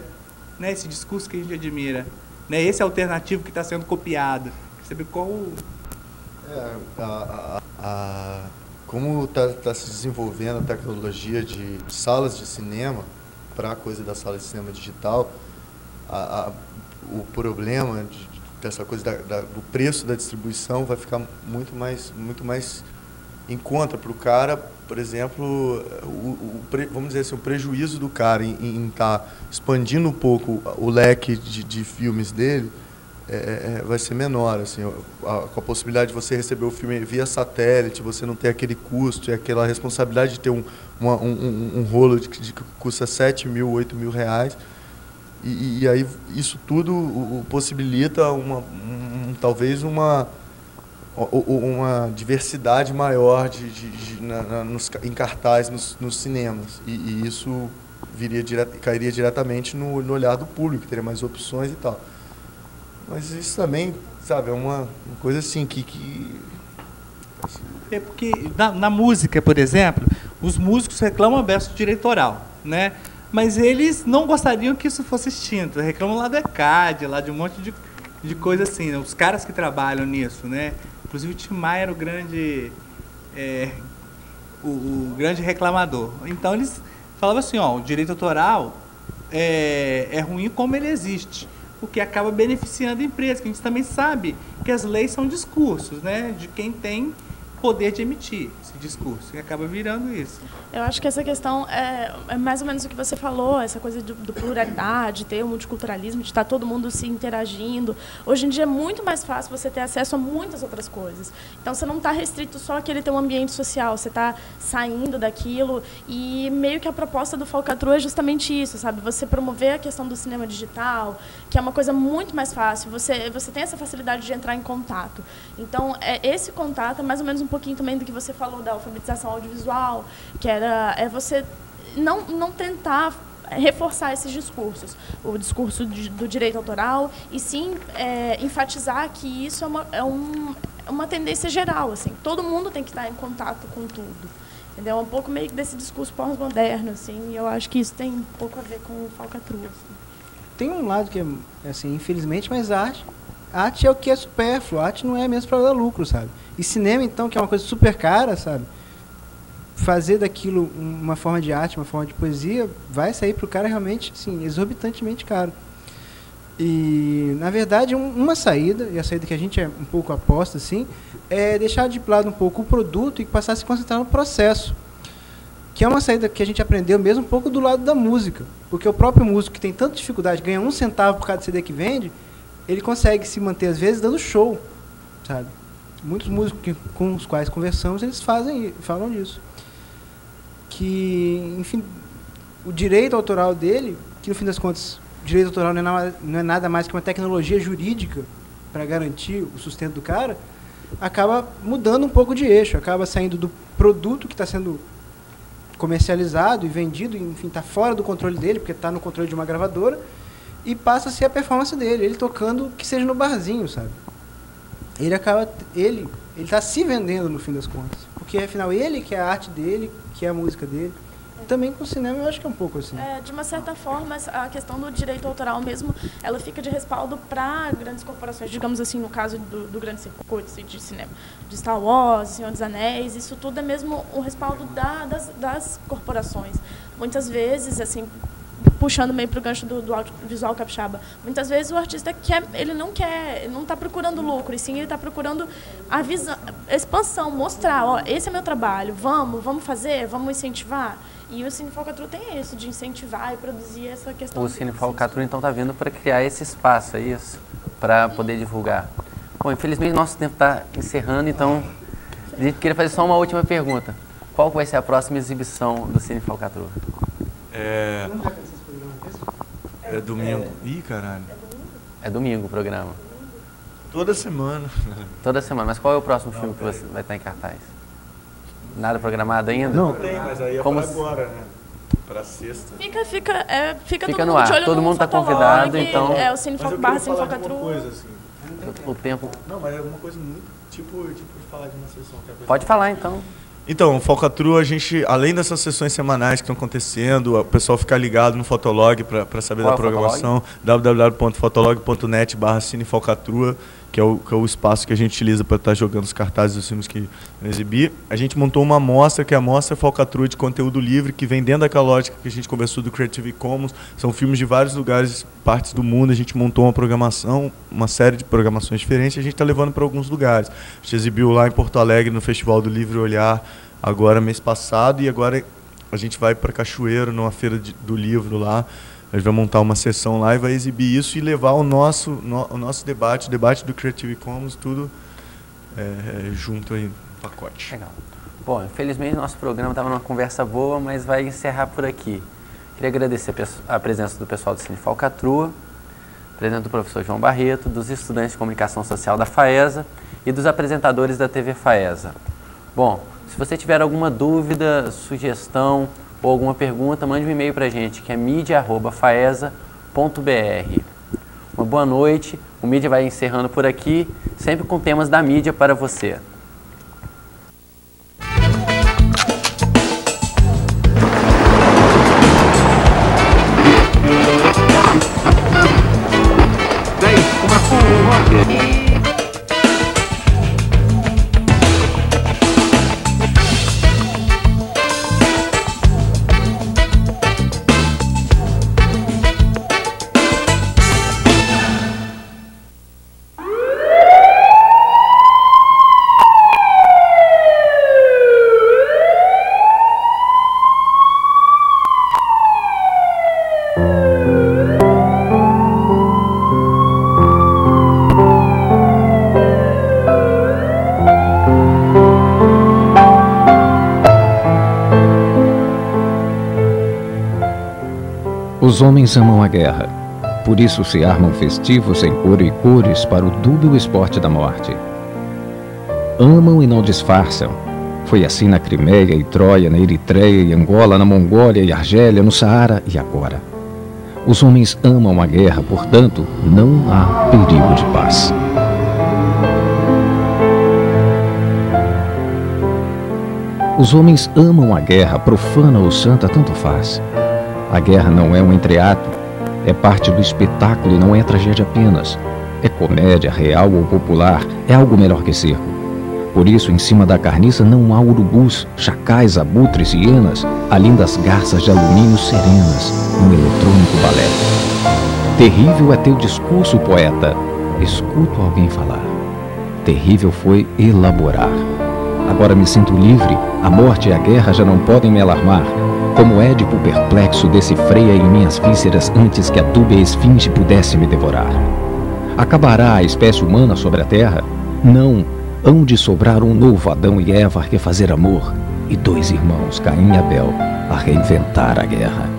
né? Esse discurso que a gente admira, né? Esse alternativo que está sendo copiado. Sabe qual... Como está se desenvolvendo a tecnologia de salas de cinema para a coisa da sala de cinema digital, o problema dessa coisa do preço da distribuição vai ficar muito mais em conta para o cara, por exemplo, vamos dizer assim, o prejuízo do cara em estar expandindo um pouco o leque de filmes dele vai ser menor, assim, com a possibilidade de você receber o filme via satélite, você não ter aquele custo e aquela responsabilidade de ter um rolo que custa 7 mil, 8 mil reais, e aí isso tudo possibilita talvez uma diversidade maior em cartaz nos cinemas, e isso cairia diretamente no olhar do público, teria mais opções e tal. Mas isso também, sabe, é uma coisa assim que... É porque na música, por exemplo, os músicos reclamam verso direitoral, né? Mas eles não gostariam que isso fosse extinto. Reclamam lá do ECAD, lá de um monte de coisa assim, né? Os caras que trabalham nisso, né? Inclusive o Tim Maia era o grande reclamador. Então eles falavam assim, ó, o direito autoral é ruim como ele existe, o que acaba beneficiando a empresa, que a gente também sabe que as leis são discursos, né, de quem tem poder de emitir esse discurso, e acaba virando isso. Eu acho que essa questão é mais ou menos o que você falou, essa coisa do pluralidade, ter o multiculturalismo, de estar todo mundo se interagindo. Hoje em dia é muito mais fácil você ter acesso a muitas outras coisas. Então, você não está restrito só àquele teu ambiente social, você está saindo daquilo, e meio que a proposta do Falcatrua é justamente isso, sabe? Você promover a questão do cinema digital, que é uma coisa muito mais fácil, você tem essa facilidade de entrar em contato. Então, esse contato é mais ou menos um pouquinho também do que você falou da alfabetização audiovisual, que é você não tentar reforçar esses discursos, o discurso do direito autoral, e sim enfatizar que isso é uma tendência geral, assim, todo mundo tem que estar em contato com tudo, entendeu? É um pouco meio desse discurso pós-moderno, assim, e eu acho que isso tem um pouco a ver com o Falcatrua. Assim. Tem um lado que é, assim, infelizmente, mas arte é o que é supérfluo, arte não é mesmo para dar lucro, sabe? E cinema, então, que é uma coisa super cara, sabe? Fazer daquilo uma forma de arte, uma forma de poesia, vai sair para o cara realmente, assim, exorbitantemente caro. E, na verdade, uma saída, e a saída que a gente é um pouco aposta, assim, é deixar de lado um pouco o produto e passar a se concentrar no processo. Que é uma saída que a gente aprendeu mesmo um pouco do lado da música. Porque o próprio músico, que tem tanta dificuldade, ganha 1 centavo por cada CD que vende, ele consegue se manter, às vezes, dando show, sabe? Muitos músicos com os quais conversamos, eles falam disso. Que, enfim, o direito autoral dele, que no fim das contas, o direito autoral não é nada mais que uma tecnologia jurídica para garantir o sustento do cara, acaba mudando um pouco de eixo, acaba saindo do produto que está sendo comercializado e vendido, enfim, está fora do controle dele, porque está no controle de uma gravadora, e passa a ser a performance dele, ele tocando que seja no barzinho, sabe? Ele tá se vendendo no fim das contas, porque afinal ele que é a arte dele, que é a música dele. Também com o cinema eu acho que é um pouco assim. De uma certa forma, a questão do direito autoral mesmo, ela fica de respaldo para grandes corporações, digamos assim, no caso do grande circuito de cinema, de Star Wars, Senhor dos Anéis, isso tudo é mesmo um respaldo das corporações. Muitas vezes, assim, puxando meio para o gancho do audiovisual capixaba, muitas vezes o artista ele não está procurando lucro, e sim ele está procurando a visão, a expansão, mostrar, ó, esse é meu trabalho, vamos fazer, vamos incentivar. E o Cine Falcatrua tem isso, de incentivar e produzir essa questão. O Cine Falcatrua, então, está vindo para criar esse espaço, é isso? Para poder divulgar. Bom, infelizmente, nosso tempo está encerrando, então, a gente queria fazer só uma última pergunta. Qual vai ser a próxima exibição do Cine Falcatrua? É domingo. Ih, caralho. É domingo o programa. Toda semana. Toda semana. Mas qual é o próximo filme que você vai estar em cartaz? Nada programado ainda? Não tem, mas aí é para agora, né? Para sexta. Fica todo mundo no ar. de olho Todo no mundo está Fotolog, convidado, então... É o Cine Falcatrua. Coisa, assim. O tempo... Não, mas é alguma coisa muito... Tipo de falar de uma sessão. Pode falar, então. Então, o Falcatrua, a gente, além dessas sessões semanais que estão acontecendo, o pessoal ficar ligado no Fotolog para saber da programação, www.fotolog.net/cinefalcatrua, que é o espaço que a gente utiliza para estar jogando os cartazes dos filmes que exibir. A gente montou uma amostra, que é a Amostra Falcatrua de Conteúdo Livre, que vem dentro daquela lógica que a gente conversou do Creative Commons. São filmes de vários lugares, partes do mundo. A gente montou uma programação, uma série de programações diferentes, e a gente está levando para alguns lugares. A gente exibiu lá em Porto Alegre, no Festival do Livre Olhar, agora mês passado, e agora a gente vai para Cachoeiro, numa feira do livro lá. A gente vai montar uma sessão lá e vai exibir isso e levar o nosso debate, o debate do Creative Commons, tudo junto aí no pacote. Legal. Bom, infelizmente nosso programa estava numa conversa boa, mas vai encerrar por aqui. Queria agradecer a presença do pessoal do Cine Falcatrua, a presença do professor João Barreto, dos estudantes de comunicação social da FAESA e dos apresentadores da TV FAESA. Bom, se você tiver alguma dúvida, sugestão ou alguma pergunta, mande um e-mail para a gente, que é media@faesa.br. Uma boa noite. O Mídia vai encerrando por aqui, sempre com temas da mídia para você. Os homens amam a guerra, por isso se armam festivos em cor e cores para o dúbio esporte da morte. Amam e não disfarçam. Foi assim na Crimeia e Troia, na Eritreia e Angola, na Mongólia e Argélia, no Saara e agora. Os homens amam a guerra, portanto, não há perigo de paz. Os homens amam a guerra, profana ou santa, tanto faz. A guerra não é um entreato, é parte do espetáculo e não é tragédia apenas. É comédia, real ou popular, é algo melhor que circo. Por isso, em cima da carniça não há urubus, chacais, abutres, hienas, há lindas garças de alumínio serenas, um eletrônico balé. Terrível é teu discurso, poeta. Escuto alguém falar. Terrível foi elaborar. Agora me sinto livre, a morte e a guerra já não podem me alarmar. Como Édipo perplexo decifreia em minhas vísceras antes que a dúbia esfinge pudesse me devorar. Acabará a espécie humana sobre a terra? Não, hão de sobrar um novo Adão e Eva a refazer amor, e dois irmãos, Caim e Abel, a reinventar a guerra.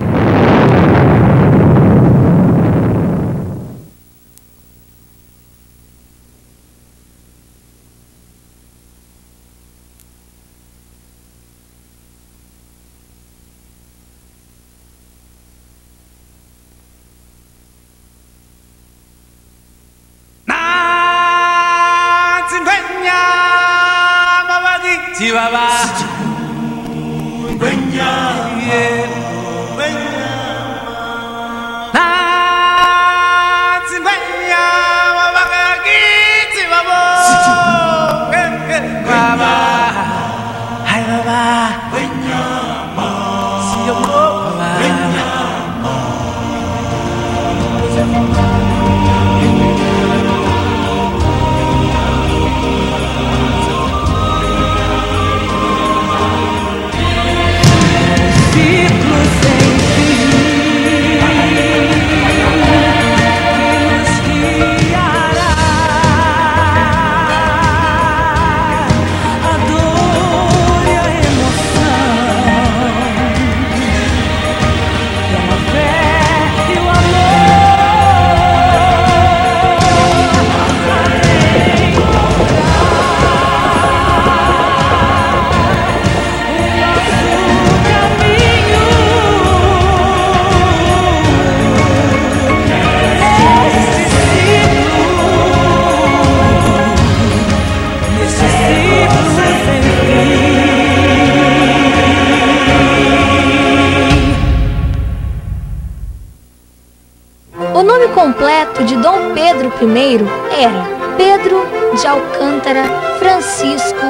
O nome completo de Dom Pedro I era Pedro de Alcântara Francisco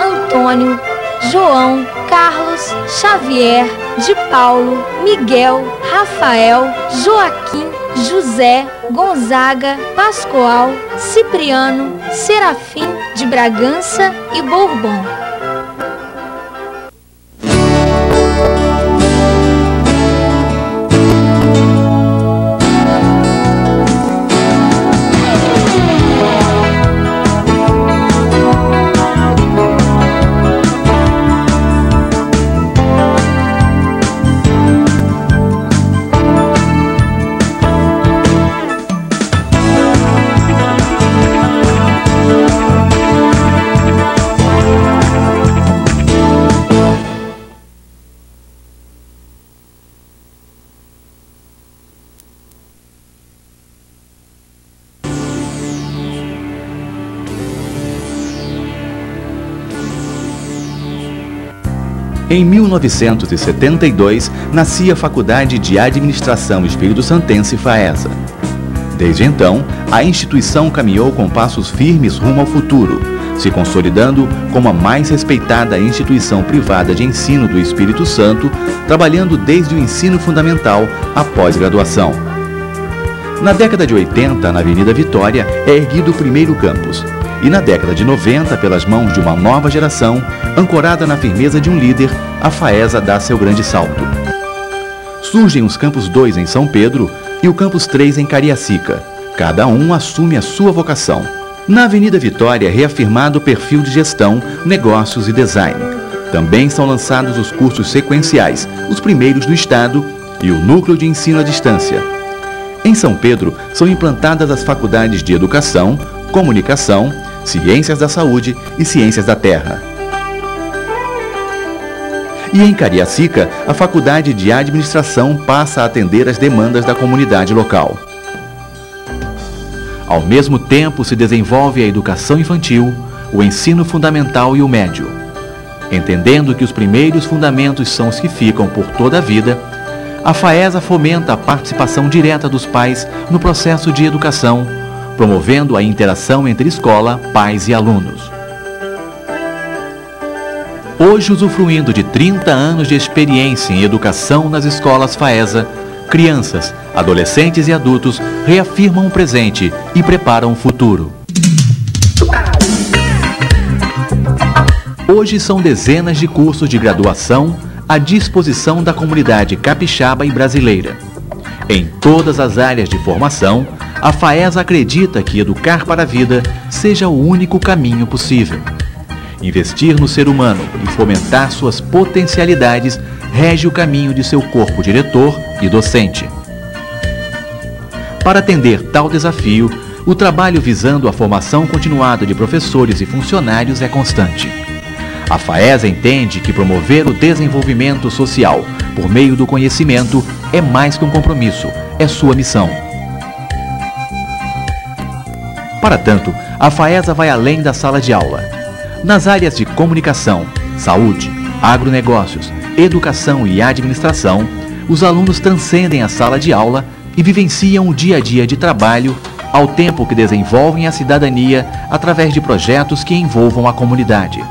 Antônio João Carlos Xavier de Paulo Miguel Rafael Joaquim José Gonzaga Pascoal Cipriano Serafim de Bragança e Bourbon. Em 1972, nascia a Faculdade de Administração Espírito Santense FAESA. Desde então, a instituição caminhou com passos firmes rumo ao futuro, se consolidando como a mais respeitada instituição privada de ensino do Espírito Santo, trabalhando desde o ensino fundamental à pós-graduação. Na década de 80, na Avenida Vitória, é erguido o primeiro campus. E na década de 90, pelas mãos de uma nova geração, ancorada na firmeza de um líder, a FAESA dá seu grande salto. Surgem os Campus 2 em São Pedro e o Campus 3 em Cariacica. Cada um assume a sua vocação. Na Avenida Vitória é reafirmado o perfil de gestão, negócios e design. Também são lançados os cursos sequenciais, os primeiros do Estado, e o Núcleo de Ensino à Distância. Em São Pedro, são implantadas as faculdades de Educação, Comunicação, Ciências da Saúde e Ciências da Terra. E em Cariacica, a Faculdade de Administração passa a atender as demandas da comunidade local. Ao mesmo tempo, se desenvolve a educação infantil, o ensino fundamental e o médio. Entendendo que os primeiros fundamentos são os que ficam por toda a vida, a FAESA fomenta a participação direta dos pais no processo de educação, promovendo a interação entre escola, pais e alunos. Hoje, usufruindo de 30 anos de experiência em educação nas escolas FAESA, crianças, adolescentes e adultos reafirmam o presente e preparam o futuro. Hoje são dezenas de cursos de graduação à disposição da comunidade capixaba e brasileira. Em todas as áreas de formação, a FAESA acredita que educar para a vida seja o único caminho possível. Investir no ser humano e fomentar suas potencialidades rege o caminho de seu corpo diretor e docente. Para atender tal desafio, o trabalho visando a formação continuada de professores e funcionários é constante. A FAESA entende que promover o desenvolvimento social por meio do conhecimento é mais que um compromisso, é sua missão. Para tanto, a FAESA vai além da sala de aula. Nas áreas de comunicação, saúde, agronegócios, educação e administração, os alunos transcendem a sala de aula e vivenciam o dia a dia de trabalho, ao tempo que desenvolvem a cidadania através de projetos que envolvam a comunidade.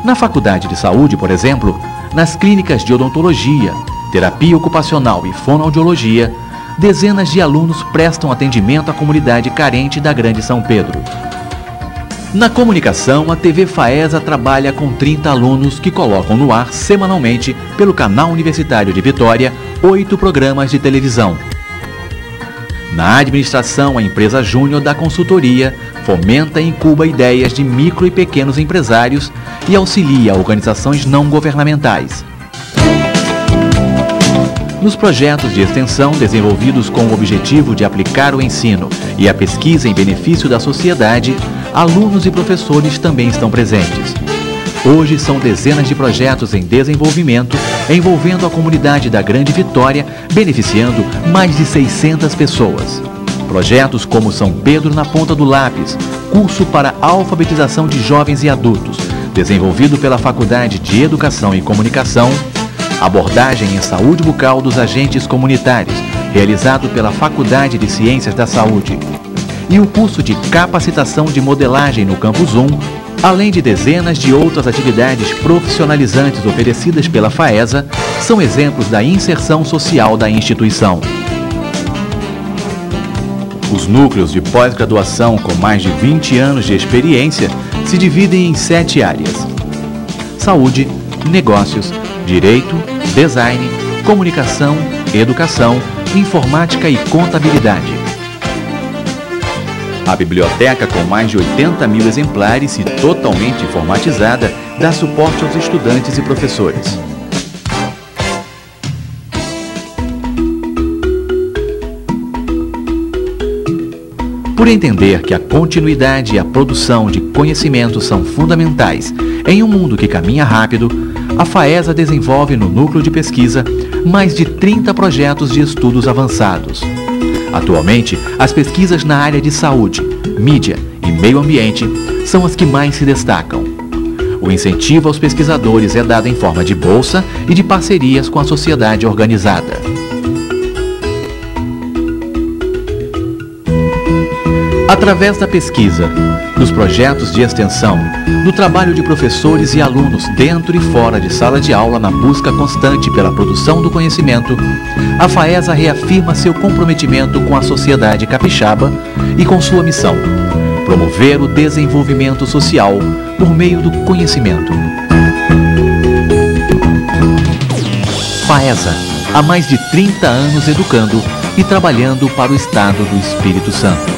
Na Faculdade de Saúde, por exemplo, nas clínicas de odontologia, terapia ocupacional e fonoaudiologia, dezenas de alunos prestam atendimento à comunidade carente da Grande São Pedro. Na comunicação, a TV Faesa trabalha com 30 alunos que colocam no ar semanalmente, pelo canal universitário de Vitória, 8 programas de televisão. Na administração, a empresa Júnior da consultoria fomenta e incuba ideias de micro e pequenos empresários e auxilia organizações não governamentais. Nos projetos de extensão desenvolvidos com o objetivo de aplicar o ensino e a pesquisa em benefício da sociedade, alunos e professores também estão presentes. Hoje são dezenas de projetos em desenvolvimento envolvendo a comunidade da Grande Vitória, beneficiando mais de 600 pessoas. Projetos como São Pedro na Ponta do Lápis, curso para alfabetização de jovens e adultos, desenvolvido pela Faculdade de Educação e Comunicação, abordagem em saúde bucal dos agentes comunitários, realizado pela Faculdade de Ciências da Saúde, e o curso de capacitação de modelagem no Campus 1, além de dezenas de outras atividades profissionalizantes oferecidas pela Faesa, são exemplos da inserção social da instituição. Os núcleos de pós-graduação com mais de 20 anos de experiência se dividem em 7 áreas: saúde, negócios, direito, design, comunicação, educação, informática e contabilidade. A biblioteca, com mais de 80 mil exemplares e totalmente informatizada, dá suporte aos estudantes e professores. Por entender que a continuidade e a produção de conhecimento são fundamentais em um mundo que caminha rápido, a Faesa desenvolve no núcleo de pesquisa mais de 30 projetos de estudos avançados. Atualmente, as pesquisas na área de saúde, mídia e meio ambiente são as que mais se destacam. O incentivo aos pesquisadores é dado em forma de bolsa e de parcerias com a sociedade organizada. Através da pesquisa, dos projetos de extensão, do trabalho de professores e alunos dentro e fora de sala de aula na busca constante pela produção do conhecimento, a Faesa reafirma seu comprometimento com a sociedade capixaba e com sua missão: promover o desenvolvimento social por meio do conhecimento. Faesa, há mais de 30 anos educando e trabalhando para o Estado do Espírito Santo.